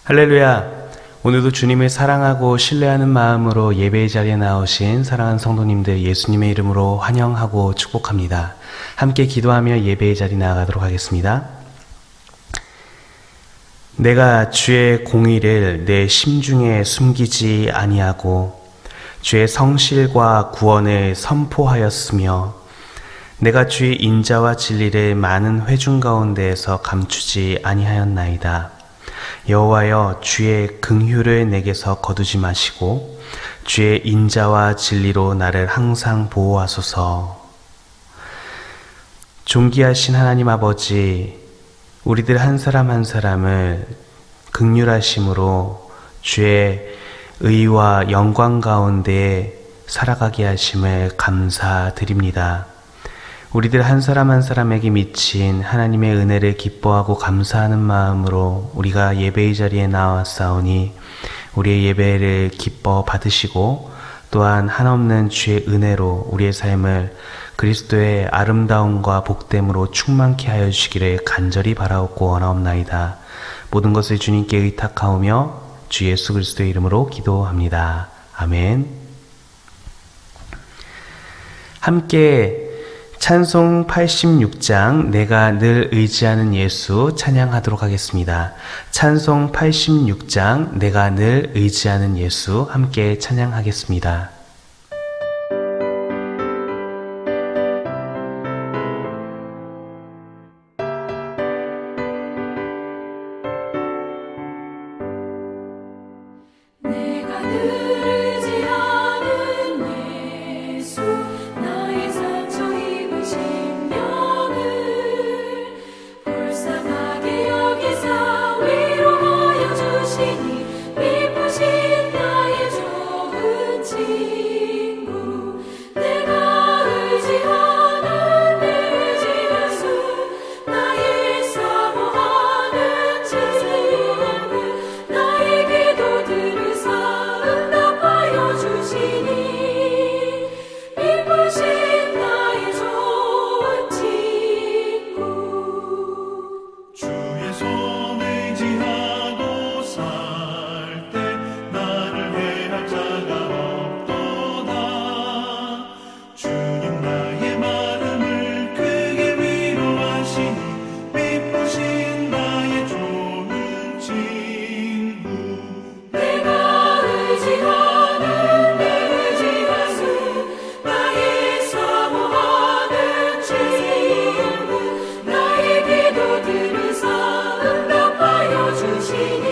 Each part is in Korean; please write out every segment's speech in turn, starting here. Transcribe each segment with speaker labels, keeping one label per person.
Speaker 1: 할렐루야! 오늘도 주님을 사랑하고 신뢰하는 마음으로 예배의 자리에 나오신 사랑하는 성도님들 예수님의 이름으로 환영하고 축복합니다. 함께 기도하며 예배의 자리에 나아가도록 하겠습니다. 내가 주의 공의를 내 심중에 숨기지 아니하고 주의 성실과 구원을 선포하였으며 내가 주의 인자와 진리를 많은 회중 가운데에서 감추지 아니하였나이다. 여호와여, 주의 긍휼을 내게서 거두지 마시고 주의 인자와 진리로 나를 항상 보호하소서. 존귀하신 하나님 아버지, 우리들 한 사람 한 사람을 긍휼하심으로 주의 의와 영광 가운데 살아가게 하심을 감사드립니다. 우리들 한 사람 한 사람에게 미친 하나님의 은혜를 기뻐하고 감사하는 마음으로 우리가 예배의 자리에 나왔사오니 우리의 예배를 기뻐 받으시고 또한 한없는 주의 은혜로 우리의 삶을 그리스도의 아름다움과 복됨으로 충만케 하여 주시기를 간절히 바라옵고 원하옵나이다. 모든 것을 주님께 의탁하오며 주 예수 그리스도의 이름으로 기도합니다. 아멘. 함께 찬송 86장 내가 늘 의지하는 예수 찬양하도록 하겠습니다. 찬송 86장 내가 늘 의지하는 예수 함께 찬양하겠습니다.
Speaker 2: 내가 늘 의지하는 예수 나의 상처 입은 심령을 불쌍하게 여기사 위로하여 주시니 미쁘신 나의 좋은 친구 내가 의지하는 내 의지하수 나의 사모하는 친구 나의 기도 들으사 응답하여 주시니 미쁘신 나의 좋은 친구
Speaker 3: 주의 손 의지하고 살 때 나를 해할 자가 없도다. 주님 나의 마음을 크게 위로하시니 미쁘신 나의 좋은 친구
Speaker 2: 내가 의지하는 내 의지하수 나의 사모하는 친구 나의 기도 들으사 응답하여 주시니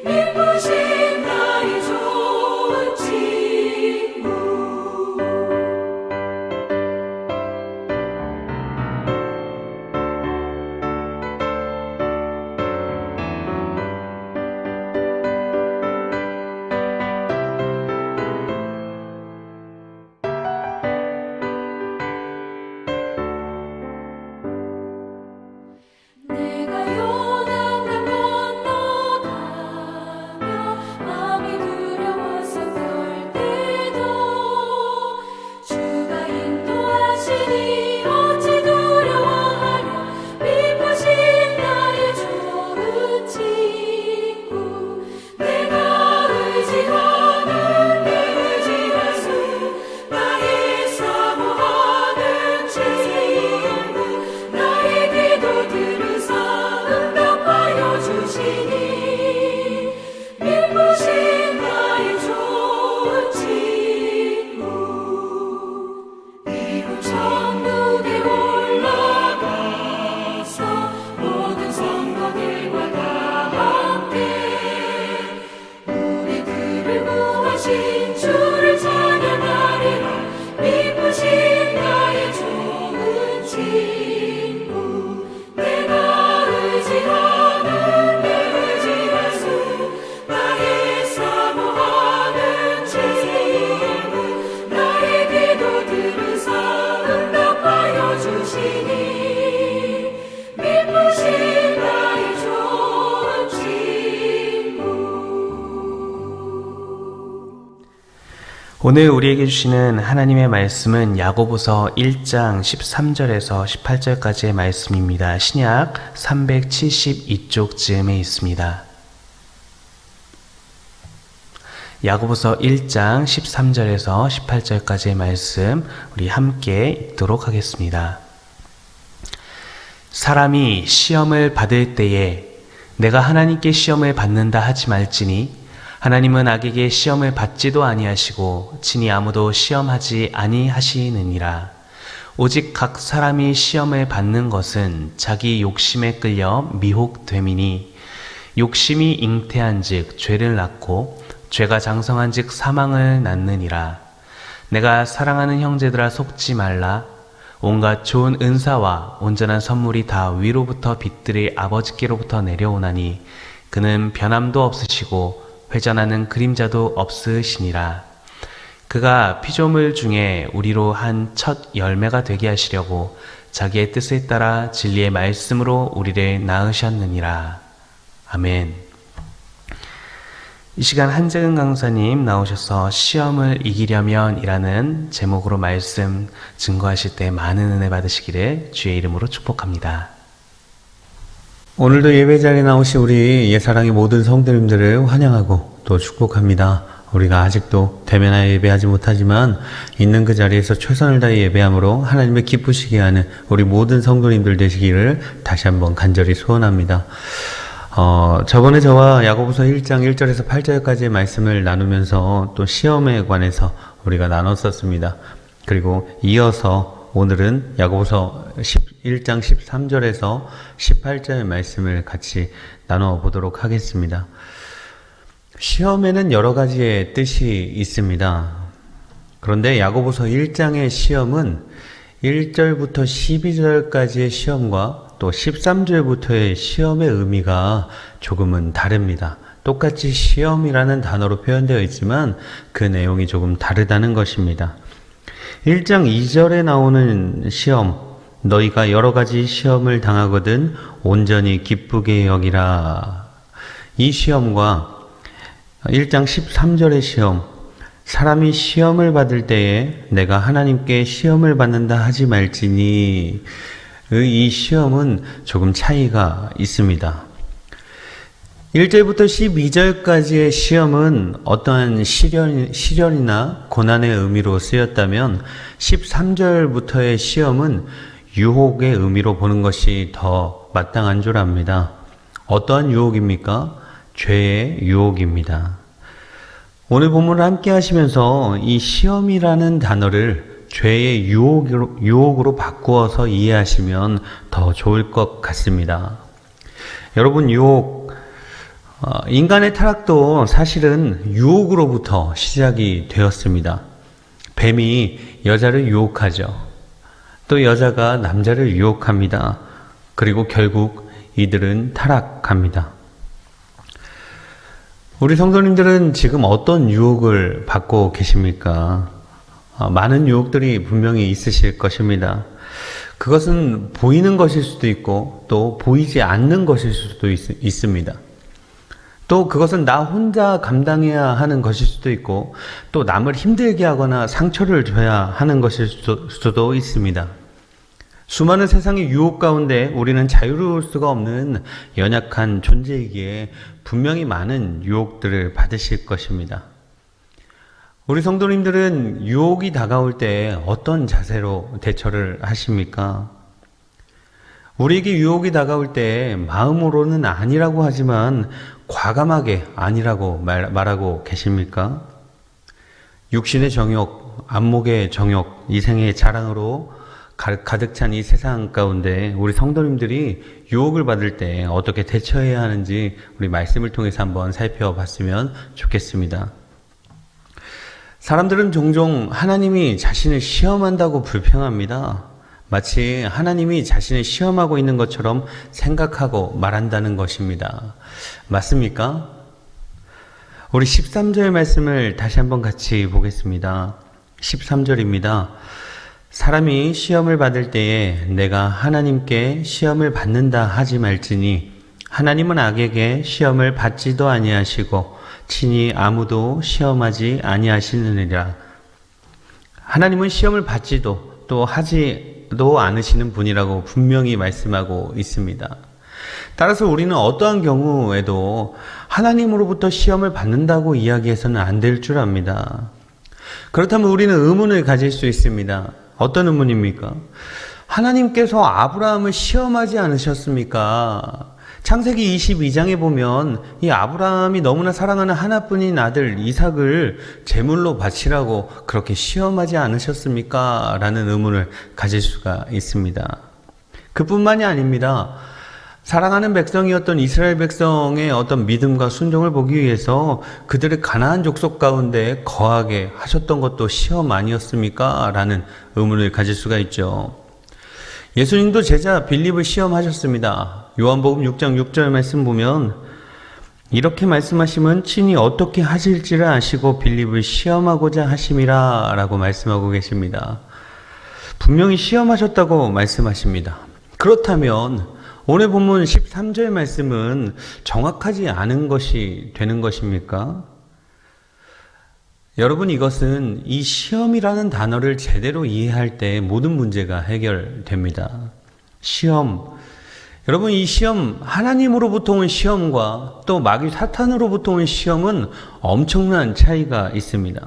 Speaker 2: 미쁘신 나의 좋은 친구 내가 요단강 건너가며 마음이 두려웠었을 때도 주가 인도하시니 어찌 두려워하랴 미쁘신 나의 좋은 친구 내가 의지하는 내 의지하수 나의 사모하는 친구 나의 기도 들으사 응답하여 주시니 미쁘신 나의 좋은 친구 이곳 천국에 올라가서 모든 성도들과 다 함께 우리들을 구하신 주를 찬양하리라 미쁘신 나의 좋은 친구 내가 의지하는 내 의지하수 나의 사모하는 친구 나의 기도 들으사 응답하여 주시니 미쁘신 나의 좋은 친구
Speaker 1: 오늘 우리에게 주시는 하나님의 말씀은 야고보서 1장 13절에서 18절까지의 말씀입니다. 신약 372쪽 즈음에 있습니다. 야고보서 1장 13절에서 18절까지의 말씀 우리 함께 읽도록 하겠습니다. 사람이 시험을 받을 때에 내가 하나님께 시험을 받는다 하지 말지니 하나님은 악에게 시험을 받지도 아니하시고 친히 아무도 시험하지 아니하시느니라. 오직 각 사람이 시험을 받는 것은 자기 욕심에 끌려 미혹됨이니 욕심이 잉태한즉 죄를 낳고 죄가 장성한즉 사망을 낳느니라. 내가 사랑하는 형제들아 속지 말라. 온갖 좋은 은사와 온전한 선물이 다 위로부터 빛들의 아버지께로부터 내려오나니 그는 변함도 없으시고 회전하는 그림자도 없으시니라. 그가 피조물 중에 우리로 한 첫 열매가 되게 하시려고 자기의 뜻에 따라 진리의 말씀으로 우리를 낳으셨느니라. 아멘. 이 시간 한재근 강사님 나오셔서 시험을 이기려면 이라는 제목으로 말씀 증거하실 때 많은 은혜 받으시기를 주의 이름으로 축복합니다.
Speaker 4: 오늘도 예배 자리에 나오신 우리 예사랑의 모든 성도님들을 환영하고 또 축복합니다. 우리가 아직도 대면하여 예배하지 못하지만 있는 그 자리에서 최선을 다해 예배함으로 하나님을 기쁘시게 하는 우리 모든 성도님들 되시기를 다시 한번 간절히 소원합니다. 저번에 저와 야고보서 1장 1절에서 8절까지의 말씀을 나누면서 또 시험에 관해서 우리가 나눴었습니다. 그리고 이어서 오늘은 야고보서 1장 13절에서 18절의 말씀을 같이 나누어 보도록 하겠습니다. 시험에는 여러 가지의 뜻이 있습니다. 그런데 야고보서 1장의 시험은 1절부터 12절까지의 시험과 또 13절부터의 시험의 의미가 조금은 다릅니다. 똑같이 시험이라는 단어로 표현되어 있지만 그 내용이 조금 다르다는 것입니다. 1장 2절에 나오는 시험, 너희가 여러 가지 시험을 당하거든 온전히 기쁘게 여기라. 이 시험과 1장 13절의 시험, 사람이 시험을 받을 때에 내가 하나님께 시험을 받는다 하지 말지니 이 시험은 조금 차이가 있습니다. 1절부터 12절까지의 시험은 어떠한 시련이나 고난의 의미로 쓰였다면 13절부터의 시험은 유혹의 의미로 보는 것이 더 마땅한 줄 압니다. 어떠한 유혹입니까? 죄의 유혹입니다. 오늘 본문을 함께 하시면서 이 시험이라는 단어를 죄의 유혹으로 바꾸어서 이해하시면 더 좋을 것 같습니다. 여러분, 유혹, 인간의 타락도 사실은 유혹으로부터 시작이 되었습니다. 뱀이 여자를 유혹하죠. 또 여자가 남자를 유혹합니다. 그리고 결국 이들은 타락합니다. 우리 성도님들은 지금 어떤 유혹을 받고 계십니까? 많은 유혹들이 분명히 있으실 것입니다. 그것은 보이는 것일 수도 있고 또 보이지 않는 것일 수도 있습니다. 또 그것은 나 혼자 감당해야 하는 것일 수도 있고 또 남을 힘들게 하거나 상처를 줘야 하는 것일 수도 있습니다. 수많은 세상의 유혹 가운데 우리는 자유로울 수가 없는 연약한 존재이기에 분명히 많은 유혹들을 받으실 것입니다. 우리 성도님들은 유혹이 다가올 때 어떤 자세로 대처를 하십니까? 우리에게 유혹이 다가올 때 마음으로는 아니라고 하지만 과감하게 아니라고 말하고 계십니까? 육신의 정욕, 안목의 정욕, 이생의 자랑으로 가득 찬 이 세상 가운데 우리 성도님들이 유혹을 받을 때 어떻게 대처해야 하는지 우리 말씀을 통해서 한번 살펴봤으면 좋겠습니다. 사람들은 종종 하나님이 자신을 시험한다고 불평합니다. 마치 하나님이 자신을 시험하고 있는 것처럼 생각하고 말한다는 것입니다. 맞습니까? 우리 13절 말씀을 다시 한번 같이 보겠습니다. 13절입니다. 사람이 시험을 받을 때에 내가 하나님께 시험을 받는다 하지 말지니 하나님은 악에게 시험을 받지도 아니하시고 친히 아무도 시험하지 아니하시느니라. 하나님은 시험을 받지도 또 하지도 않으시는 분이라고 분명히 말씀하고 있습니다. 따라서 우리는 어떠한 경우에도 하나님으로부터 시험을 받는다고 이야기해서는 안 될 줄 압니다. 그렇다면 우리는 의문을 가질 수 있습니다. 어떤 의문입니까? 하나님께서 아브라함을 시험하지 않으셨습니까? 창세기 22장에 보면 이 아브라함이 너무나 사랑하는 하나뿐인 아들 이삭을 제물로 바치라고 그렇게 시험하지 않으셨습니까? 라는 의문을 가질 수가 있습니다. 그뿐만이 아닙니다. 사랑하는 백성이었던 이스라엘 백성의 어떤 믿음과 순종을 보기 위해서 그들의 가나안 족속 가운데 거하게 하셨던 것도 시험 아니었습니까? 라는 의문을 가질 수가 있죠. 예수님도 제자 빌립을 시험하셨습니다. 요한복음 6장 6절 말씀 보면 이렇게 말씀하시면 친히 어떻게 하실지를 아시고 빌립을 시험하고자 하심이라 라고 말씀하고 계십니다. 분명히 시험하셨다고 말씀하십니다. 그렇다면 오늘 본문 13절 말씀은 정확하지 않은 것이 되는 것입니까? 여러분, 이것은 이 시험이라는 단어를 제대로 이해할 때 모든 문제가 해결됩니다. 시험. 여러분, 이 시험, 하나님으로부터 온 시험과 또 마귀 사탄으로부터 온 시험은 엄청난 차이가 있습니다.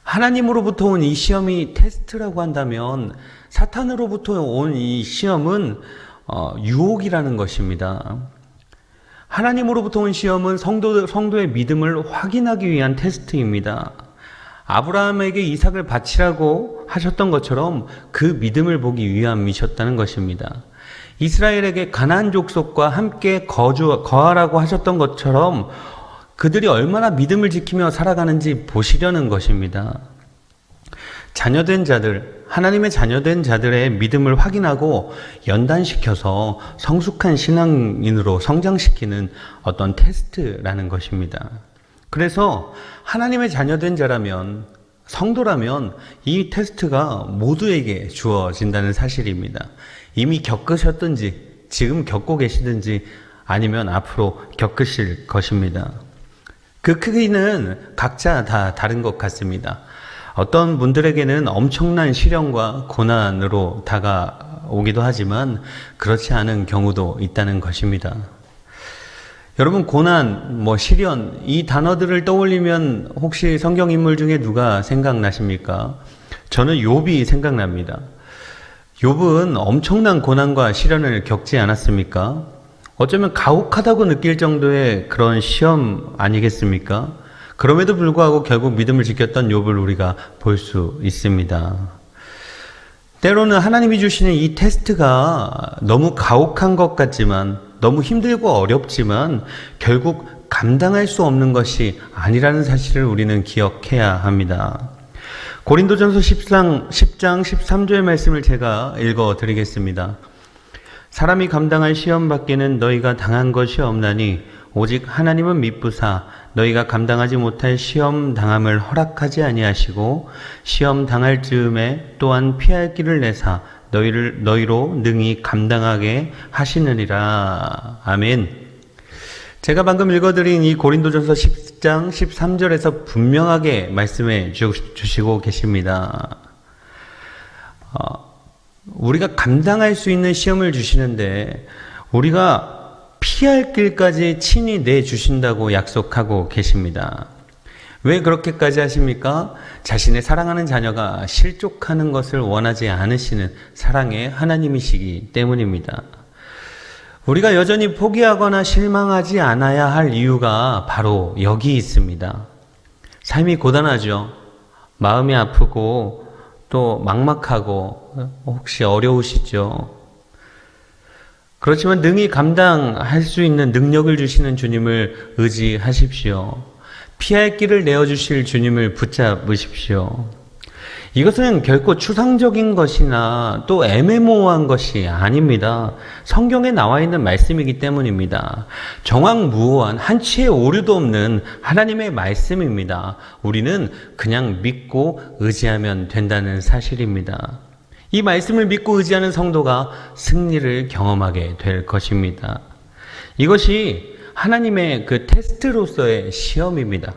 Speaker 4: 하나님으로부터 온 이 시험이 테스트라고 한다면 사탄으로부터 온 이 시험은 유혹이라는 것입니다. 하나님으로부터 온 시험은 성도의 믿음을 확인하기 위한 테스트입니다. 아브라함에게 이삭을 바치라고 하셨던 것처럼 그 믿음을 보기 위함이셨다는 것입니다. 이스라엘에게 가나안 족속과 함께 거하라고 하셨던 것처럼 그들이 얼마나 믿음을 지키며 살아가는지 보시려는 것입니다. 자녀된 자들, 하나님의 자녀된 자들의 믿음을 확인하고 연단시켜서 성숙한 신앙인으로 성장시키는 어떤 테스트라는 것입니다. 그래서 하나님의 자녀된 자라면, 성도라면 이 테스트가 모두에게 주어진다는 사실입니다. 이미 겪으셨든지 지금 겪고 계시든지 아니면 앞으로 겪으실 것입니다. 그 크기는 각자 다 다른 것 같습니다. 어떤 분들에게는 엄청난 시련과 고난으로 다가오기도 하지만 그렇지 않은 경우도 있다는 것입니다. 여러분, 고난, 시련, 이 단어들을 떠올리면 혹시 성경 인물 중에 누가 생각나십니까? 저는 욥이 생각납니다. 욥은 엄청난 고난과 시련을 겪지 않았습니까? 어쩌면 가혹하다고 느낄 정도의 그런 시험 아니겠습니까? 그럼에도 불구하고 결국 믿음을 지켰던 욥을 우리가 볼 수 있습니다. 때로는 하나님이 주시는 이 테스트가 너무 가혹한 것 같지만, 너무 힘들고 어렵지만 결국 감당할 수 없는 것이 아니라는 사실을 우리는 기억해야 합니다. 고린도전서 10장 13절 말씀을 제가 읽어드리겠습니다. 사람이 감당할 시험 밖에는 너희가 당한 것이 없나니 오직 하나님은 미쁘사 너희가 감당하지 못할 시험 당함을 허락하지 아니하시고 시험 당할 즈음에 또한 피할 길을 내사 너희로 능히 감당하게 하시느니라. 아멘. 제가 방금 읽어드린 이 고린도전서 10장 13절에서 분명하게 말씀해 주시고 계십니다. 우리가 감당할 수 있는 시험을 주시는데 우리가 피할 길까지 친히 내주신다고 약속하고 계십니다. 왜 그렇게까지 하십니까? 자신의 사랑하는 자녀가 실족하는 것을 원하지 않으시는 사랑의 하나님이시기 때문입니다. 우리가 여전히 포기하거나 실망하지 않아야 할 이유가 바로 여기 있습니다. 삶이 고단하죠. 마음이 아프고 또 막막하고 혹시 어려우시죠. 그렇지만 능히 감당할 수 있는 능력을 주시는 주님을 의지하십시오. 피할 길을 내어주실 주님을 붙잡으십시오. 이것은 결코 추상적인 것이나 또 애매모호한 것이 아닙니다. 성경에 나와 있는 말씀이기 때문입니다. 정확무오한 한치의 오류도 없는 하나님의 말씀입니다. 우리는 그냥 믿고 의지하면 된다는 사실입니다. 이 말씀을 믿고 의지하는 성도가 승리를 경험하게 될 것입니다. 이것이 하나님의 그 테스트로서의 시험입니다.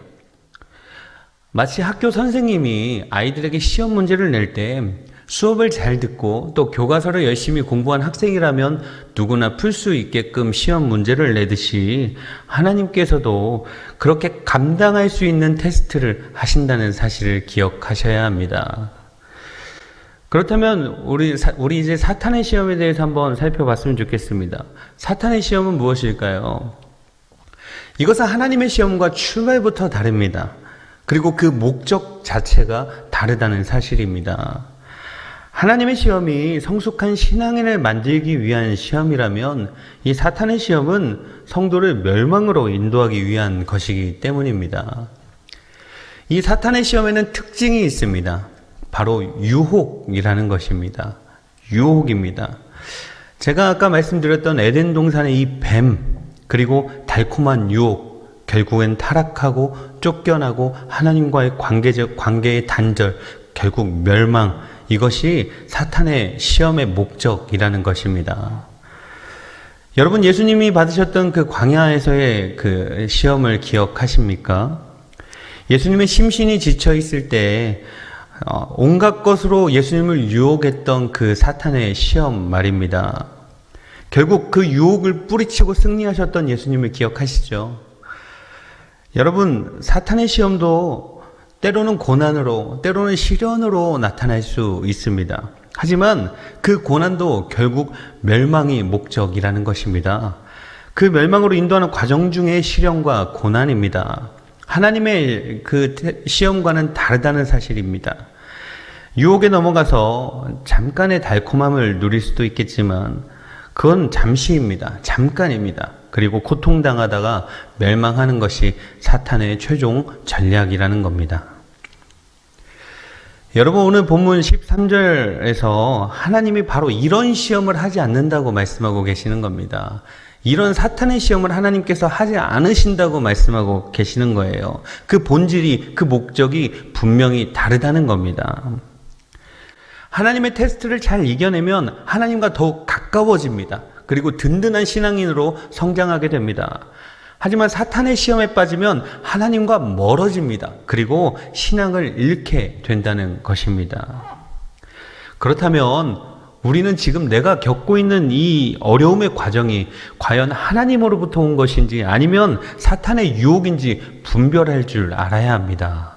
Speaker 4: 마치 학교 선생님이 아이들에게 시험 문제를 낼 때 수업을 잘 듣고 또 교과서를 열심히 공부한 학생이라면 누구나 풀 수 있게끔 시험 문제를 내듯이 하나님께서도 그렇게 감당할 수 있는 테스트를 하신다는 사실을 기억하셔야 합니다. 그렇다면 우리 이제 사탄의 시험에 대해서 한번 살펴봤으면 좋겠습니다. 사탄의 시험은 무엇일까요? 이것은 하나님의 시험과 출발부터 다릅니다. 그리고 그 목적 자체가 다르다는 사실입니다. 하나님의 시험이 성숙한 신앙인을 만들기 위한 시험이라면 이 사탄의 시험은 성도를 멸망으로 인도하기 위한 것이기 때문입니다. 이 사탄의 시험에는 특징이 있습니다. 바로 유혹이라는 것입니다. 유혹입니다. 제가 아까 말씀드렸던 에덴 동산의 이 뱀, 그리고 달콤한 유혹, 결국엔 타락하고 쫓겨나고 하나님과의 관계의 단절, 결국 멸망, 이것이 사탄의 시험의 목적이라는 것입니다. 여러분, 예수님이 받으셨던 그 광야에서의 그 시험을 기억하십니까? 예수님의 심신이 지쳐 있을 때 온갖 것으로 예수님을 유혹했던 그 사탄의 시험 말입니다. 결국 그 유혹을 뿌리치고 승리하셨던 예수님을 기억하시죠? 여러분, 사탄의 시험도 때로는 고난으로, 때로는 시련으로 나타날 수 있습니다. 하지만 그 고난도 결국 멸망이 목적이라는 것입니다. 그 멸망으로 인도하는 과정 중에 시련과 고난입니다. 하나님의 그 시험과는 다르다는 사실입니다. 유혹에 넘어가서 잠깐의 달콤함을 누릴 수도 있겠지만 그건 잠시입니다. 잠깐입니다. 그리고 고통당하다가 멸망하는 것이 사탄의 최종 전략이라는 겁니다. 여러분, 오늘 본문 13절에서 하나님이 바로 이런 시험을 하지 않는다고 말씀하고 계시는 겁니다. 이런 사탄의 시험을 하나님께서 하지 않으신다고 말씀하고 계시는 거예요. 그 본질이, 그 목적이 분명히 다르다는 겁니다. 하나님의 테스트를 잘 이겨내면 하나님과 더욱 가까워집니다. 그리고 든든한 신앙인으로 성장하게 됩니다. 하지만 사탄의 시험에 빠지면 하나님과 멀어집니다. 그리고 신앙을 잃게 된다는 것입니다. 그렇다면 우리는 지금 내가 겪고 있는 이 어려움의 과정이 과연 하나님으로부터 온 것인지 아니면 사탄의 유혹인지 분별할 줄 알아야 합니다.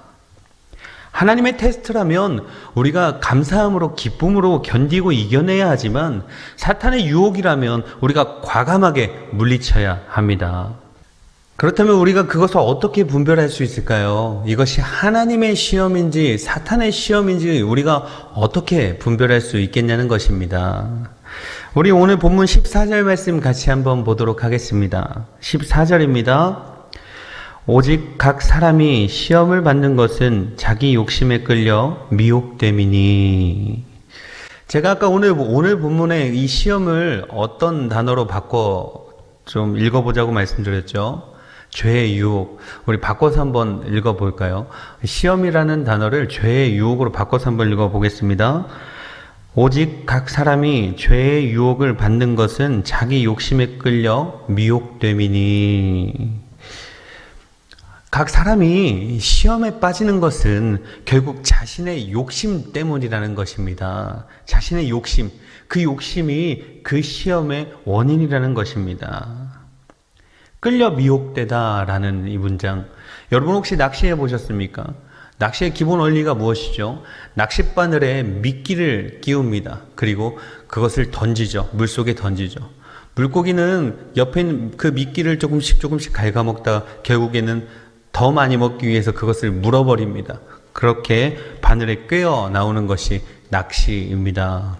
Speaker 4: 하나님의 테스트라면 우리가 감사함으로 기쁨으로 견디고 이겨내야 하지만 사탄의 유혹이라면 우리가 과감하게 물리쳐야 합니다. 그렇다면 우리가 그것을 어떻게 분별할 수 있을까요? 이것이 하나님의 시험인지 사탄의 시험인지 우리가 어떻게 분별할 수 있겠냐는 것입니다. 우리 오늘 본문 14절 말씀 같이 한번 보도록 하겠습니다. 14절입니다. 오직 각 사람이 시험을 받는 것은 자기 욕심에 끌려 미혹됨이니. 제가 아까 오늘 본문에 이 시험을 어떤 단어로 바꿔 좀 읽어보자고 말씀드렸죠. 죄의 유혹. 우리 바꿔서 한번 읽어볼까요? 시험이라는 단어를 죄의 유혹으로 바꿔서 한번 읽어보겠습니다. 오직 각 사람이 죄의 유혹을 받는 것은 자기 욕심에 끌려 미혹됨이니. 각 사람이 시험에 빠지는 것은 결국 자신의 욕심 때문이라는 것입니다. 자신의 욕심, 그 욕심이 그 시험의 원인이라는 것입니다. 끌려 미혹되다라는 이 문장, 여러분 혹시 낚시해 보셨습니까? 낚시의 기본 원리가 무엇이죠? 낚싯바늘에 미끼를 끼웁니다. 그리고 그것을 던지죠. 물속에 던지죠. 물고기는 옆에 있는 그 미끼를 조금씩 갉아먹다가 결국에는 더 많이 먹기 위해서 그것을 물어버립니다. 그렇게 바늘에 꿰어 나오는 것이 낚시입니다.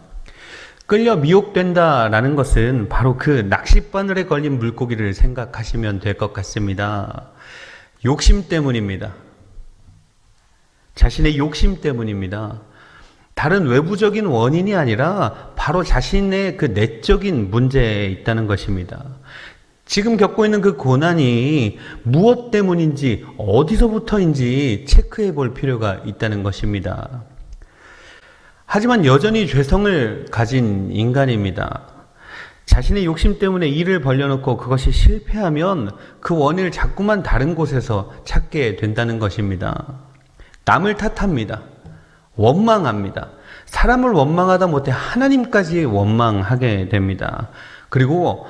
Speaker 4: 끌려 미혹된다라는 것은 바로 그 낚싯바늘에 걸린 물고기를 생각하시면 될 것 같습니다. 욕심 때문입니다. 자신의 욕심 때문입니다. 다른 외부적인 원인이 아니라 바로 자신의 그 내적인 문제에 있다는 것입니다. 지금 겪고 있는 그 고난이 무엇 때문인지 어디서부터인지 체크해 볼 필요가 있다는 것입니다. 하지만 여전히 죄성을 가진 인간입니다. 자신의 욕심 때문에 일을 벌려놓고 그것이 실패하면 그 원인을 자꾸만 다른 곳에서 찾게 된다는 것입니다. 남을 탓합니다. 원망합니다. 사람을 원망하다 못해 하나님까지 원망하게 됩니다. 그리고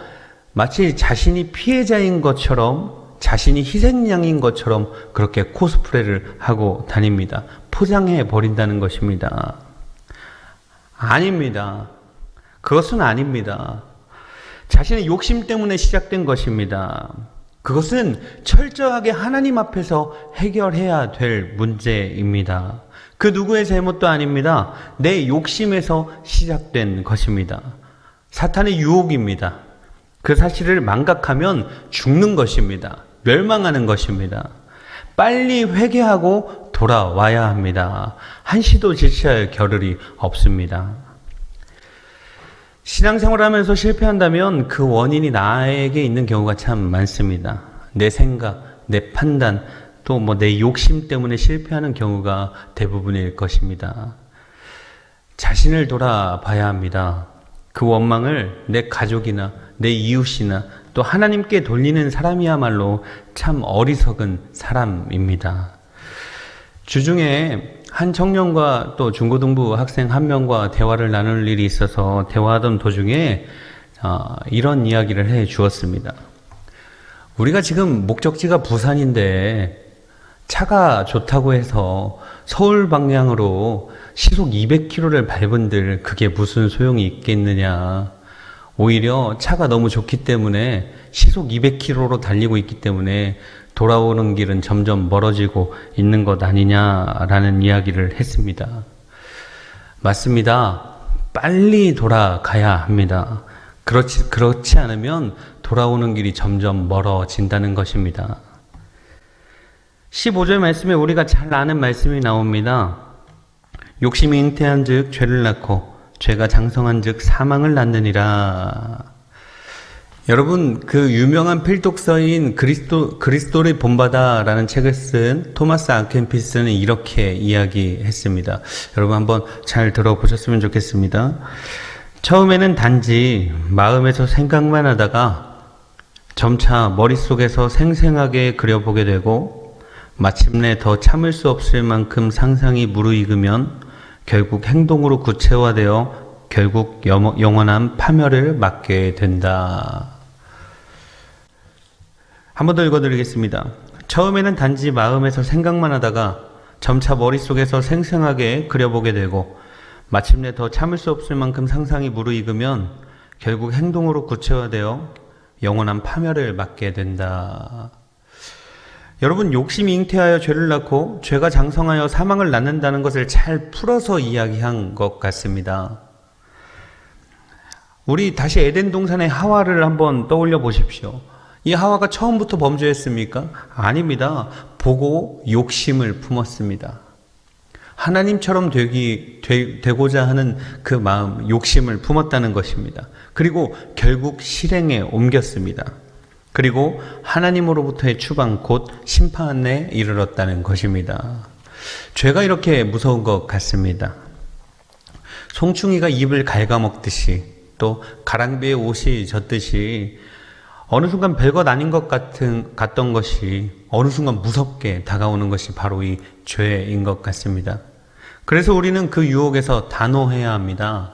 Speaker 4: 마치 자신이 피해자인 것처럼, 자신이 희생양인 것처럼 그렇게 코스프레를 하고 다닙니다. 포장해 버린다는 것입니다. 아닙니다. 그것은 아닙니다. 자신의 욕심 때문에 시작된 것입니다. 그것은 철저하게 하나님 앞에서 해결해야 될 문제입니다. 그 누구의 잘못도 아닙니다. 내 욕심에서 시작된 것입니다. 사탄의 유혹입니다. 그 사실을 망각하면 죽는 것입니다. 멸망하는 것입니다. 빨리 회개하고 돌아와야 합니다. 한시도 지체할 겨를이 없습니다. 신앙생활을 하면서 실패한다면 그 원인이 나에게 있는 경우가 참 많습니다. 내 생각, 내 판단, 또 내 욕심 때문에 실패하는 경우가 대부분일 것입니다. 자신을 돌아봐야 합니다. 그 원망을 내 가족이나 내 이웃이나 또 하나님께 돌리는 사람이야말로 참 어리석은 사람입니다. 주중에 한 청년과 또 중고등부 학생 한 명과 대화를 나눌 일이 있어서 대화하던 도중에 이런 이야기를 해 주었습니다. 우리가 지금 목적지가 부산인데 차가 좋다고 해서 서울 방향으로 시속 200km를 밟은들 그게 무슨 소용이 있겠느냐. 오히려 차가 너무 좋기 때문에 시속 200km로 달리고 있기 때문에 돌아오는 길은 점점 멀어지고 있는 것 아니냐라는 이야기를 했습니다. 맞습니다. 빨리 돌아가야 합니다. 그렇지 않으면 돌아오는 길이 점점 멀어진다는 것입니다. 15절 말씀에 우리가 잘 아는 말씀이 나옵니다. 욕심이 잉태한 즉 죄를 낳고 죄가 장성한 즉 사망을 낳느니라. 여러분, 그 유명한 필독서인 그리스도를 본받아라는 책을 쓴 토마스 아켄피스는 이렇게 이야기했습니다. 여러분 한번 잘 들어보셨으면 좋겠습니다. 처음에는 단지 마음에서 생각만 하다가 점차 머릿속에서 생생하게 그려보게 되고 마침내 더 참을 수 없을 만큼 상상이 무르익으면 결국 행동으로 구체화되어 결국 영원한 파멸을 맞게 된다. 한 번 더 읽어드리겠습니다. 처음에는 단지 마음에서 생각만 하다가 점차 머릿속에서 생생하게 그려보게 되고 마침내 더 참을 수 없을 만큼 상상이 무르익으면 결국 행동으로 구체화되어 영원한 파멸을 맞게 된다. 여러분, 욕심이 잉태하여 죄를 낳고 죄가 장성하여 사망을 낳는다는 것을 잘 풀어서 이야기한 것 같습니다. 우리 다시 에덴 동산의 하와를 한번 떠올려 보십시오. 이 하와가 처음부터 범죄했습니까? 아닙니다. 보고 욕심을 품었습니다. 하나님처럼 되고자 하는 그 마음, 욕심을 품었다는 것입니다. 그리고 결국 실행에 옮겼습니다. 그리고 하나님으로부터의 추방 곧 심판에 이르렀다는 것입니다. 죄가 이렇게 무서운 것 같습니다. 송충이가 잎을 갉아먹듯이 또 가랑비에 옷이 젖듯이 어느 순간 별것 아닌 것 같던 것이 어느 순간 무섭게 다가오는 것이 바로 이 죄인 것 같습니다. 그래서 우리는 그 유혹에서 단호해야 합니다.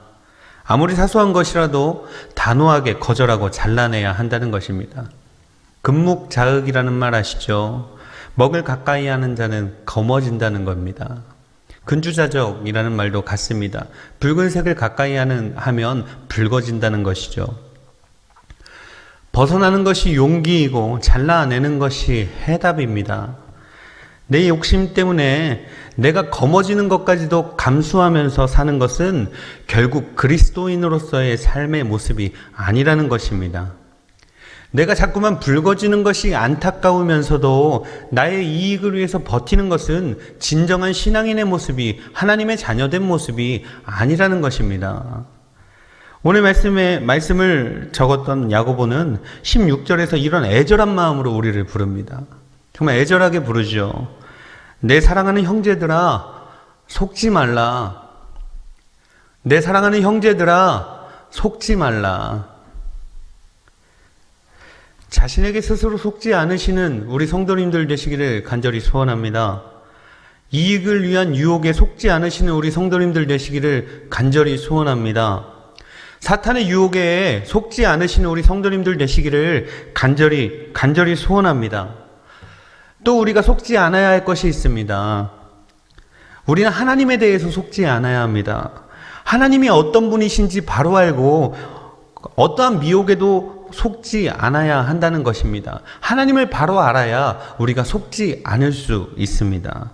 Speaker 4: 아무리 사소한 것이라도 단호하게 거절하고 잘라내야 한다는 것입니다. 금묵자흑이라는 말 아시죠? 먹을 가까이 하는 자는 검어진다는 겁니다. 근주자적이라는 말도 같습니다. 붉은색을 가까이 하면 붉어진다는 것이죠. 벗어나는 것이 용기이고 잘라내는 것이 해답입니다. 내 욕심 때문에 내가 검어지는 것까지도 감수하면서 사는 것은 결국 그리스도인으로서의 삶의 모습이 아니라는 것입니다. 내가 자꾸만 붉어지는 것이 안타까우면서도 나의 이익을 위해서 버티는 것은 진정한 신앙인의 모습이, 하나님의 자녀된 모습이 아니라는 것입니다. 오늘 말씀을 적었던 야고보는 16절에서 이런 애절한 마음으로 우리를 부릅니다. 정말 애절하게 부르죠. 내 사랑하는 형제들아, 속지 말라. 내 사랑하는 형제들아, 속지 말라. 자신에게 스스로 속지 않으시는 우리 성도님들 되시기를 간절히 소원합니다. 이익을 위한 유혹에 속지 않으시는 우리 성도님들 되시기를 간절히 소원합니다. 사탄의 유혹에 속지 않으시는 우리 성도님들 되시기를 간절히 소원합니다. 또 우리가 속지 않아야 할 것이 있습니다. 우리는 하나님에 대해서 속지 않아야 합니다. 하나님이 어떤 분이신지 바로 알고 어떠한 미혹에도 속지 않아야 한다는 것입니다. 하나님을 바로 알아야 우리가 속지 않을 수 있습니다.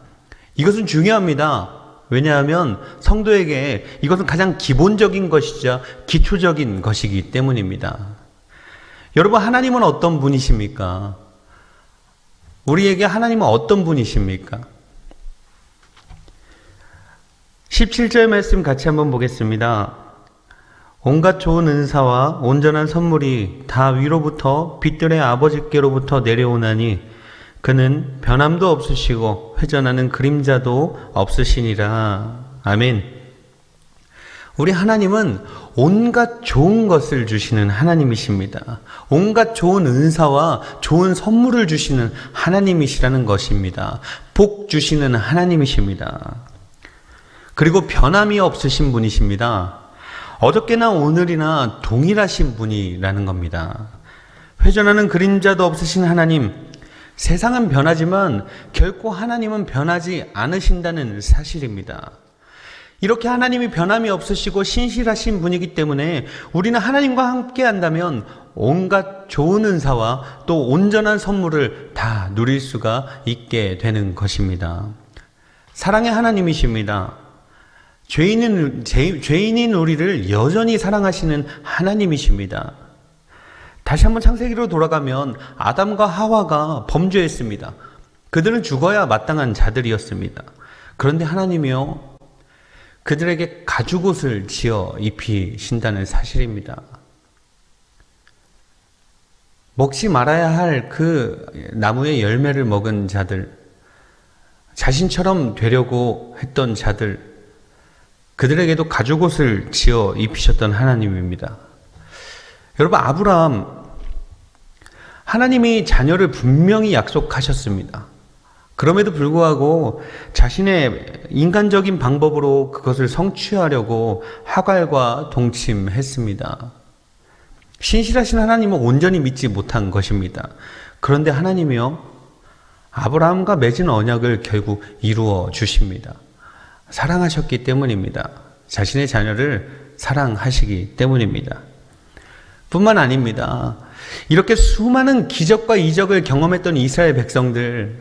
Speaker 4: 이것은 중요합니다. 왜냐하면 성도에게 이것은 가장 기본적인 것이자 기초적인 것이기 때문입니다. 여러분, 하나님은 어떤 분이십니까? 우리에게 하나님은 어떤 분이십니까? 17절 말씀 같이 한번 보겠습니다. 온갖 좋은 은사와 온전한 선물이 다 위로부터 빛들의 아버지께로부터 내려오나니 그는 변함도 없으시고 회전하는 그림자도 없으시니라. 아멘. 우리 하나님은 온갖 좋은 것을 주시는 하나님이십니다. 온갖 좋은 은사와 좋은 선물을 주시는 하나님이시라는 것입니다. 복 주시는 하나님이십니다. 그리고 변함이 없으신 분이십니다. 어저께나 오늘이나 동일하신 분이라는 겁니다. 회전하는 그림자도 없으신 하나님, 세상은 변하지만 결코 하나님은 변하지 않으신다는 사실입니다. 이렇게 하나님이 변함이 없으시고 신실하신 분이기 때문에 우리는 하나님과 함께 한다면 온갖 좋은 은사와 또 온전한 선물을 다 누릴 수가 있게 되는 것입니다. 사랑의 하나님이십니다. 죄인인 우리를 여전히 사랑하시는 하나님이십니다. 다시 한번 창세기로 돌아가면 아담과 하와가 범죄했습니다. 그들은 죽어야 마땅한 자들이었습니다. 그런데 하나님이요, 그들에게 가죽옷을 지어 입히신다는 사실입니다. 먹지 말아야 할 그 나무의 열매를 먹은 자들, 자신처럼 되려고 했던 자들, 그들에게도 가죽옷을 지어 입히셨던 하나님입니다. 여러분, 아브라함, 하나님이 자녀를 분명히 약속하셨습니다. 그럼에도 불구하고 자신의 인간적인 방법으로 그것을 성취하려고 하갈과 동침했습니다. 신실하신 하나님은 온전히 믿지 못한 것입니다. 그런데 하나님이요, 아브라함과 맺은 언약을 결국 이루어 주십니다. 사랑하셨기 때문입니다. 자신의 자녀를 사랑하시기 때문입니다. 뿐만 아닙니다. 이렇게 수많은 기적과 이적을 경험했던 이스라엘 백성들,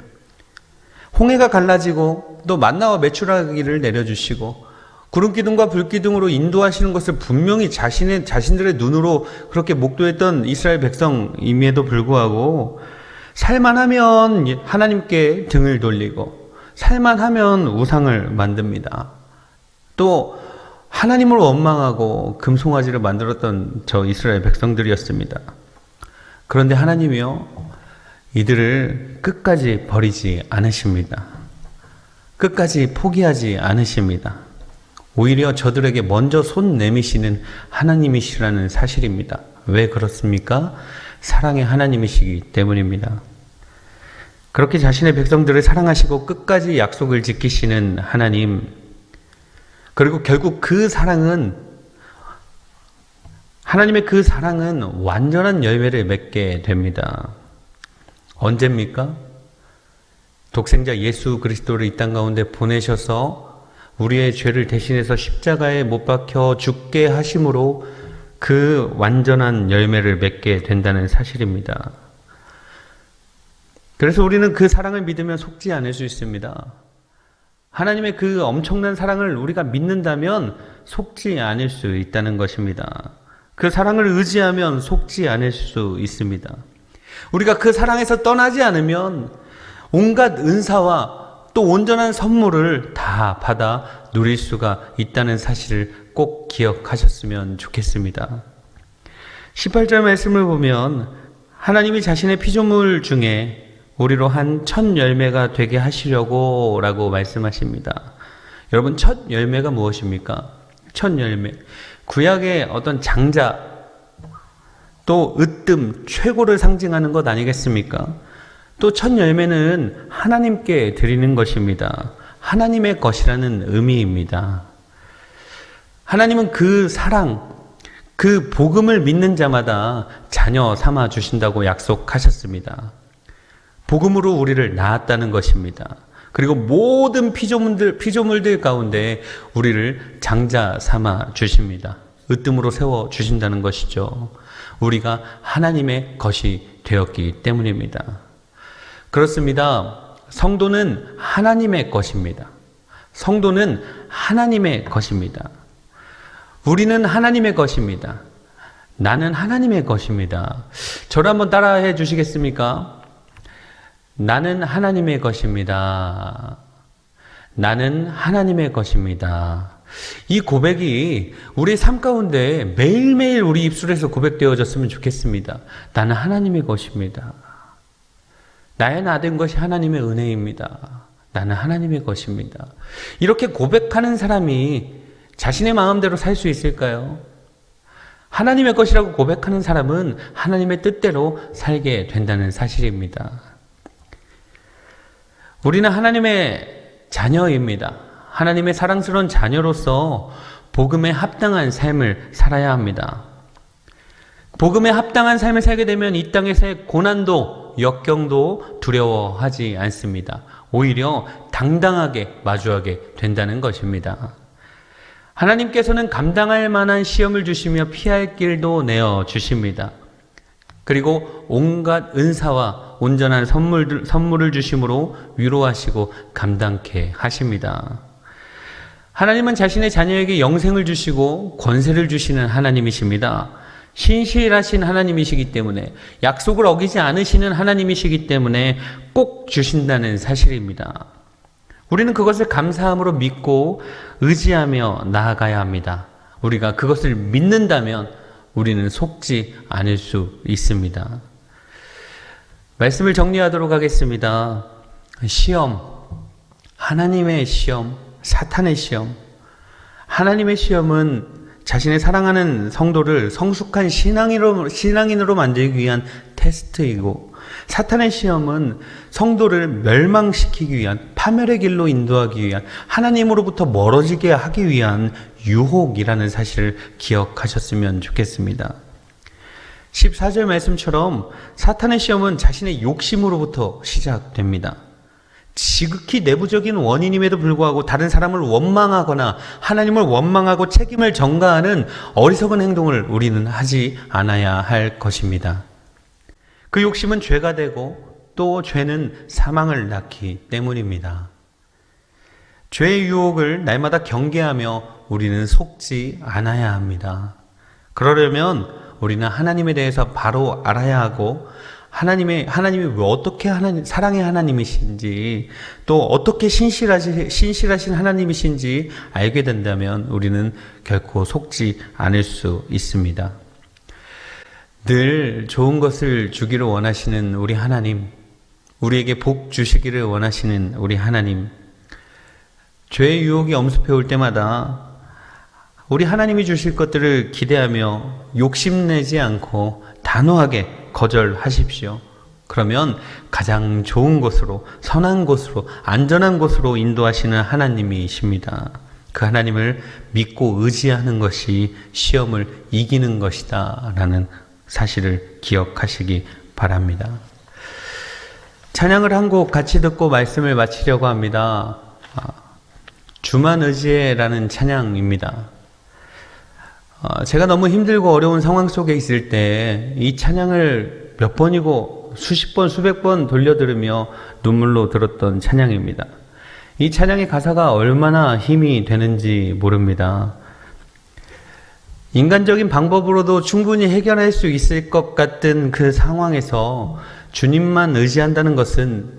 Speaker 4: 홍해가 갈라지고 또 만나와 메추라기를 내려주시고 구름기둥과 불기둥으로 인도하시는 것을 분명히 자신들의 눈으로 그렇게 목도했던 이스라엘 백성임에도 불구하고 살만하면 하나님께 등을 돌리고 살만하면 우상을 만듭니다. 또 하나님을 원망하고 금송아지를 만들었던 저 이스라엘 백성들이었습니다. 그런데 하나님이요, 이들을 끝까지 버리지 않으십니다. 끝까지 포기하지 않으십니다. 오히려 저들에게 먼저 손 내미시는 하나님이시라는 사실입니다. 왜 그렇습니까? 사랑의 하나님이시기 때문입니다. 그렇게 자신의 백성들을 사랑하시고 끝까지 약속을 지키시는 하나님, 그리고 결국 그 사랑은, 하나님의 그 사랑은 완전한 열매를 맺게 됩니다. 언제입니까? 독생자 예수 그리스도를 이 땅 가운데 보내셔서 우리의 죄를 대신해서 십자가에 못 박혀 죽게 하심으로 그 완전한 열매를 맺게 된다는 사실입니다. 그래서 우리는 그 사랑을 믿으면 속지 않을 수 있습니다. 하나님의 그 엄청난 사랑을 우리가 믿는다면 속지 않을 수 있다는 것입니다. 그 사랑을 의지하면 속지 않을 수 있습니다. 우리가 그 사랑에서 떠나지 않으면 온갖 은사와 또 온전한 선물을 다 받아 누릴 수가 있다는 사실을 꼭 기억하셨으면 좋겠습니다. 18절 말씀을 보면 하나님이 자신의 피조물 중에 우리로 한 첫 열매가 되게 하시려고 라고 말씀하십니다. 여러분, 첫 열매가 무엇입니까? 첫 열매. 구약의 어떤 장자, 또 으뜸, 최고를 상징하는 것 아니겠습니까? 또 첫 열매는 하나님께 드리는 것입니다. 하나님의 것이라는 의미입니다. 하나님은 그 사랑, 그 복음을 믿는 자마다 자녀 삼아 주신다고 약속하셨습니다. 복음으로 우리를 낳았다는 것입니다. 그리고 모든 피조물들 가운데 우리를 장자 삼아 주십니다. 으뜸으로 세워 주신다는 것이죠. 우리가 하나님의 것이 되었기 때문입니다. 그렇습니다. 성도는 하나님의 것입니다. 성도는 하나님의 것입니다. 우리는 하나님의 것입니다. 나는 하나님의 것입니다. 저를 한번 따라해 주시겠습니까? 나는 하나님의 것입니다. 나는 하나님의 것입니다. 이 고백이 우리의 삶 가운데 매일매일 우리 입술에서 고백되어졌으면 좋겠습니다. 나는 하나님의 것입니다. 나의 나 된 것이 하나님의 은혜입니다. 나는 하나님의 것입니다. 이렇게 고백하는 사람이 자신의 마음대로 살 수 있을까요? 하나님의 것이라고 고백하는 사람은 하나님의 뜻대로 살게 된다는 사실입니다. 우리는 하나님의 자녀입니다. 하나님의 사랑스러운 자녀로서 복음에 합당한 삶을 살아야 합니다. 복음에 합당한 삶을 살게 되면 이 땅에서의 고난도, 역경도 두려워하지 않습니다. 오히려 당당하게 마주하게 된다는 것입니다. 하나님께서는 감당할 만한 시험을 주시며 피할 길도 내어 주십니다. 그리고 온갖 은사와 온전한 선물을 주심으로 위로하시고 감당케 하십니다. 하나님은 자신의 자녀에게 영생을 주시고 권세를 주시는 하나님이십니다. 신실하신 하나님이시기 때문에, 약속을 어기지 않으시는 하나님이시기 때문에 꼭 주신다는 사실입니다. 우리는 그것을 감사함으로 믿고 의지하며 나아가야 합니다. 우리가 그것을 믿는다면 우리는 속지 않을 수 있습니다. 말씀을 정리하도록 하겠습니다. 시험, 하나님의 시험, 사탄의 시험. 하나님의 시험은 자신의 사랑하는 성도를 성숙한 신앙인으로 만들기 위한 테스트이고, 사탄의 시험은 성도를 멸망시키기 위한, 파멸의 길로 인도하기 위한, 하나님으로부터 멀어지게 하기 위한 유혹이라는 사실을 기억하셨으면 좋겠습니다. 14절 말씀처럼 사탄의 시험은 자신의 욕심으로부터 시작됩니다. 지극히 내부적인 원인임에도 불구하고 다른 사람을 원망하거나 하나님을 원망하고 책임을 전가하는 어리석은 행동을 우리는 하지 않아야 할 것입니다. 그 욕심은 죄가 되고 또 죄는 사망을 낳기 때문입니다. 죄의 유혹을 날마다 경계하며 우리는 속지 않아야 합니다. 그러려면 우리는 하나님에 대해서 바로 알아야 하고, 하나님이 왜 어떻게 사랑의 하나님이신지, 또 어떻게 신실하신 하나님이신지 알게 된다면 우리는 결코 속지 않을 수 있습니다. 늘 좋은 것을 주기를 원하시는 우리 하나님, 우리에게 복 주시기를 원하시는 우리 하나님, 죄의 유혹이 엄습해 올 때마다 우리 하나님이 주실 것들을 기대하며 욕심내지 않고 단호하게 거절하십시오. 그러면 가장 좋은 곳으로, 선한 곳으로, 안전한 곳으로 인도하시는 하나님이십니다. 그 하나님을 믿고 의지하는 것이 시험을 이기는 것이다 라는 사실을 기억하시기 바랍니다. 찬양을 한 곡 같이 듣고 말씀을 마치려고 합니다. 주만 의지해라는 찬양입니다. 제가 너무 힘들고 어려운 상황 속에 있을 때 이 찬양을 몇 번이고 수십 번, 수백 번 돌려 들으며 눈물로 들었던 찬양입니다. 이 찬양의 가사가 얼마나 힘이 되는지 모릅니다. 인간적인 방법으로도 충분히 해결할 수 있을 것 같은 그 상황에서 주님만 의지한다는 것은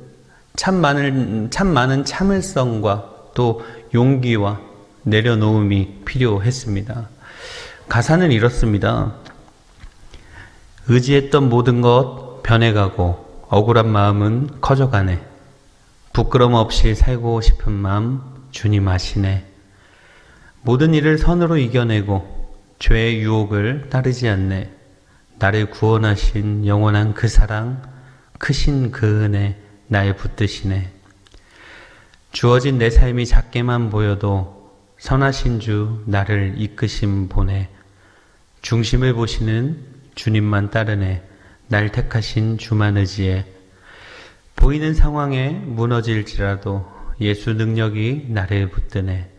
Speaker 4: 참 많은 참을성과 또 용기와 내려놓음이 필요했습니다. 가사는 이렇습니다. 의지했던 모든 것 변해가고 억울한 마음은 커져가네. 부끄럼 없이 살고 싶은 마음 주님 아시네. 모든 일을 선으로 이겨내고 죄의 유혹을 따르지 않네. 나를 구원하신 영원한 그 사랑, 크신 그 은혜 나에 붙드시네. 주어진 내 삶이 작게만 보여도 선하신 주 나를 이끄심 보내. 중심을 보시는 주님만 따르네. 날 택하신 주만 의지해. 보이는 상황에 무너질지라도 예수 능력이 나를 붙드네.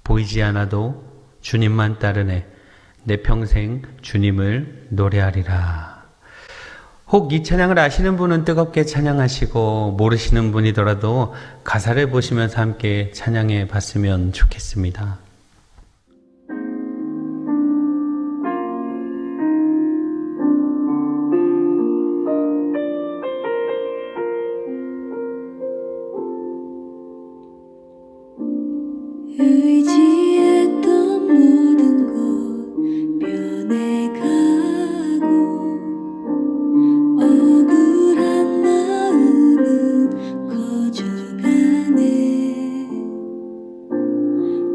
Speaker 4: 보이지 않아도 주님만 따르네. 내 평생 주님을 노래하리라. 혹 이 찬양을 아시는 분은 뜨겁게 찬양하시고 모르시는 분이더라도 가사를 보시면서 함께 찬양해 봤으면 좋겠습니다.
Speaker 2: 의지했던 모든 것 변해가고 억울한 마음은 커져가네.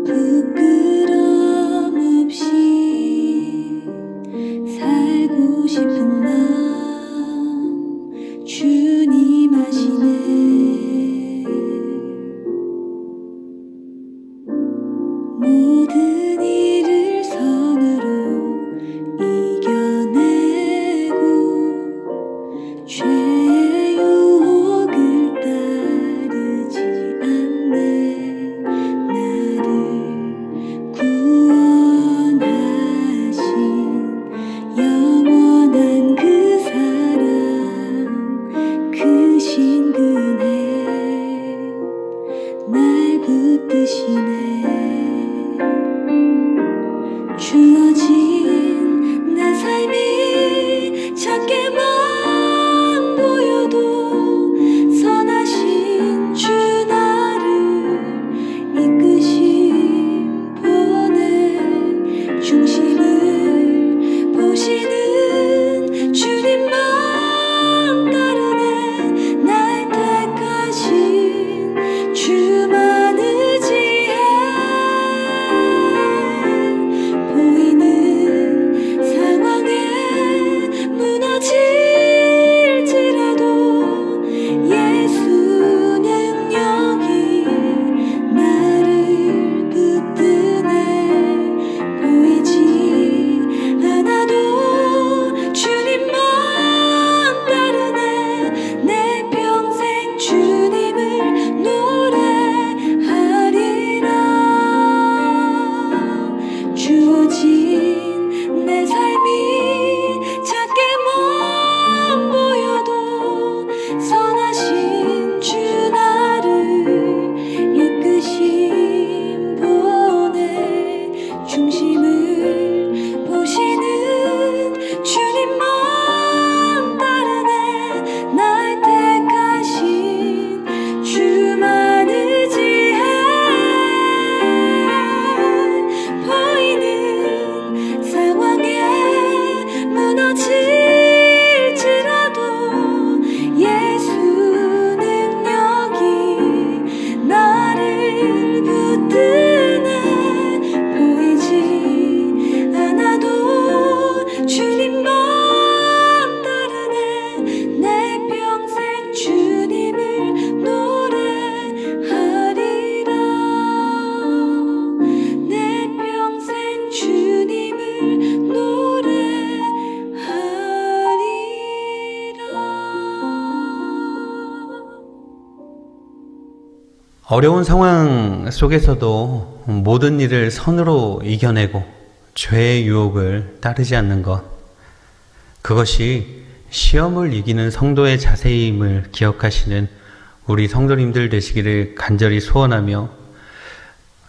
Speaker 2: 부끄럼 없이 살고 싶은 마음 주님 아시네. 모든 일을 선으로 이겨내고 죄의 유혹을 따르지 않네. 나를 구원하신 영원한 그 사랑 크신 그네 날 붙드시네. 주어진 내 삶이 작게만 보여도 선하신 주 나를 이끄심 보내. 중심을 보시는 주님만 따르네. 날 택하신 주만 의지해. 보이는 상황에 무너질지라도 예수 능력이 나를 붙드네. 보이지 않아도 주님만 따르네. 내 평생 주님을 노래하리라. 주어진 내 삶이 작게만 보여도 선하신 주 나를 이끄심 보내. 중심을 보시는 주님만 따르네. 날 택하신 주만 의지해. 보이는 상황에 무너질지라도 예수 능력이 나를 붙드네. 보이지 않아도 주님만 따르네. 내 평생 주님을 노래하리라. 내 평생 주님을 노래하리라.
Speaker 4: 어려운 상황 속에서도 모든 일을 선으로 이겨내고 죄의 유혹을 따르지 않는 것, 그것이 시험을 이기는 성도의 자세임을 기억하시는 우리 성도님들 되시기를 간절히 소원하며,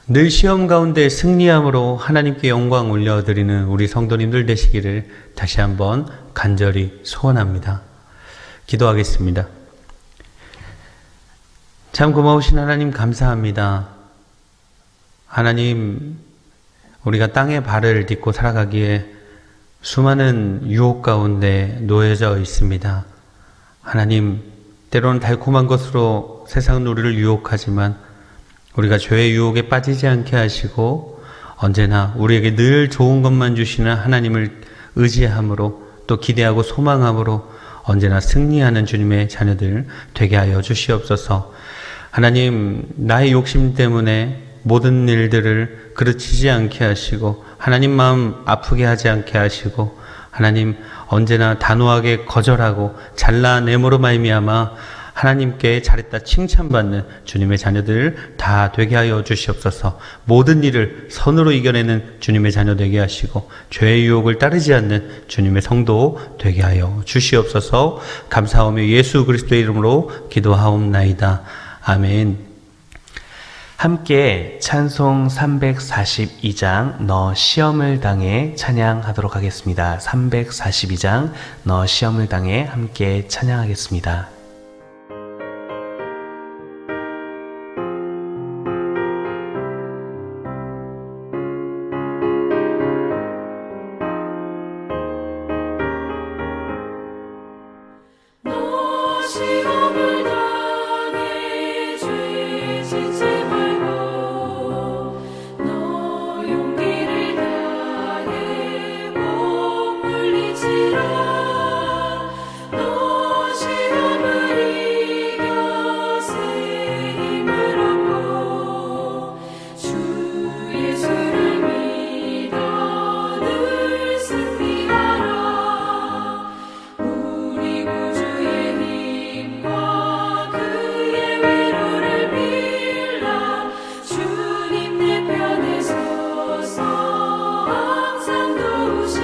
Speaker 4: 늘 시험 가운데 승리함으로 하나님께 영광 올려드리는 우리 성도님들 되시기를 다시 한번 간절히 소원합니다. 기도하겠습니다. 참 고마우신 하나님 감사합니다. 하나님, 우리가 땅에 발을 딛고 살아가기에 수많은 유혹 가운데 놓여져 있습니다. 하나님, 때로는 달콤한 것으로 세상은 우리를 유혹하지만 우리가 죄의 유혹에 빠지지 않게 하시고 언제나 우리에게 늘 좋은 것만 주시는 하나님을 의지함으로, 또 기대하고 소망함으로 언제나 승리하는 주님의 자녀들 되게 하여 주시옵소서. 하나님, 나의 욕심 때문에 모든 일들을 그르치지 않게 하시고 하나님 마음 아프게 하지 않게 하시고 하나님 언제나 단호하게 거절하고 잘라내므로 말미암아 하나님께 잘했다 칭찬받는 주님의 자녀들 다 되게 하여 주시옵소서. 모든 일을 선으로 이겨내는 주님의 자녀 되게 하시고 죄의 유혹을 따르지 않는 주님의 성도 되게 하여 주시옵소서. 감사하며 예수 그리스도의 이름으로 기도하옵나이다. 아멘.
Speaker 1: 함께 찬송 342장 너 시험을 당해 찬양하도록 하겠습니다. 342장 너 시험을 당해 함께 찬양하겠습니다.
Speaker 2: 너 시험을 당해 죄 짓지 말고 너 용기를 다해 못 물리치라 너 시험을 이겨 새 힘을 얻고 주 예수를 믿어 늘 승리하라 우리 구주의 힘과 그의 위로를 빌라 주님 내 편에 서서 항상 도우시리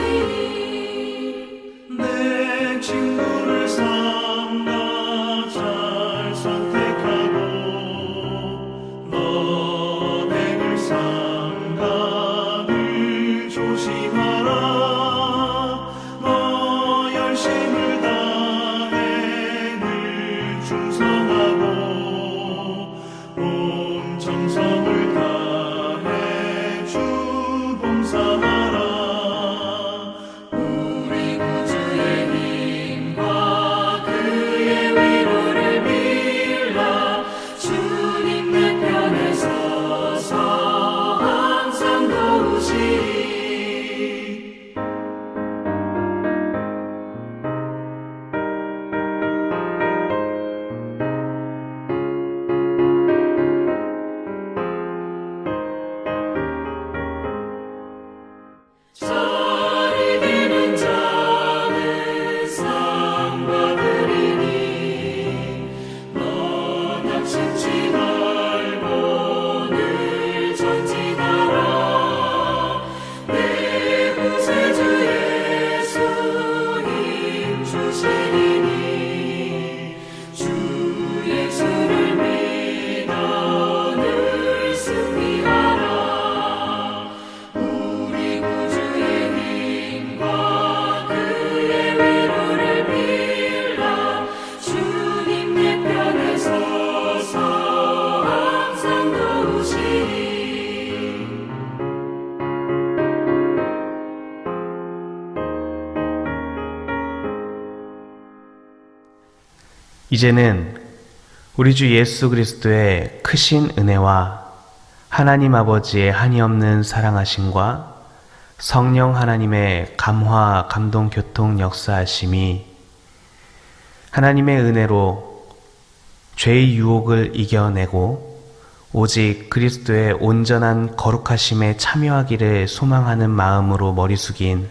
Speaker 3: 내 친구를 삼가 잘 선택하고 너를 삼가 늘 조심하라 너 열심을 다해 늘 충성하고 온 정성을 다해 주 봉사하라 우리 구주의 힘과 그의 위로를 빌라 주님 내 편에 서서 항상 도우시리 자리 되는 자는 상 받으리니 너 낙심치 말고 늘 전진하라 내 구세주 예수 힘 주시리니 주 예수를 믿어 늘 승리하라 우리 구주의 힘과 그의 위로를 빌라 주님 내 편에 서서 항상 도우시리
Speaker 1: 이제는 우리 주 예수 그리스도의 크신 은혜와 하나님 아버지의 한이없는 사랑하심과 성령 하나님의 감화, 감동, 교통 역사하심이 하나님의 은혜로 죄의 유혹을 이겨내고 오직 그리스도의 온전한 거룩하심에 참여하기를 소망하는 마음으로 머리 숙인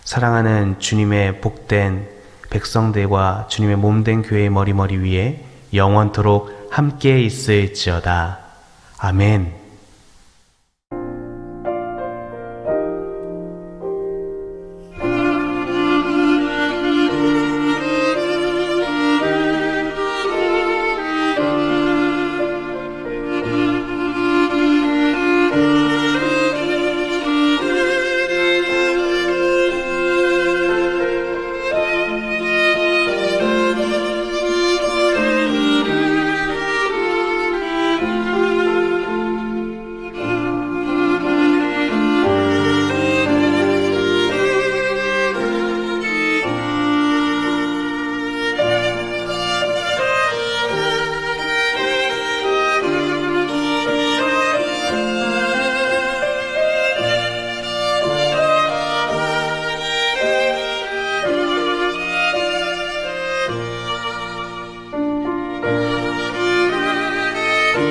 Speaker 1: 사랑하는 주님의 복된 백성들과 주님의 몸된 교회의 머리 위에 영원토록 함께 있을지어다. 아멘.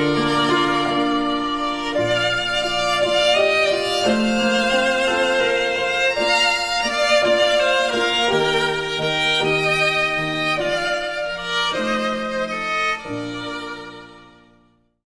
Speaker 3: 주님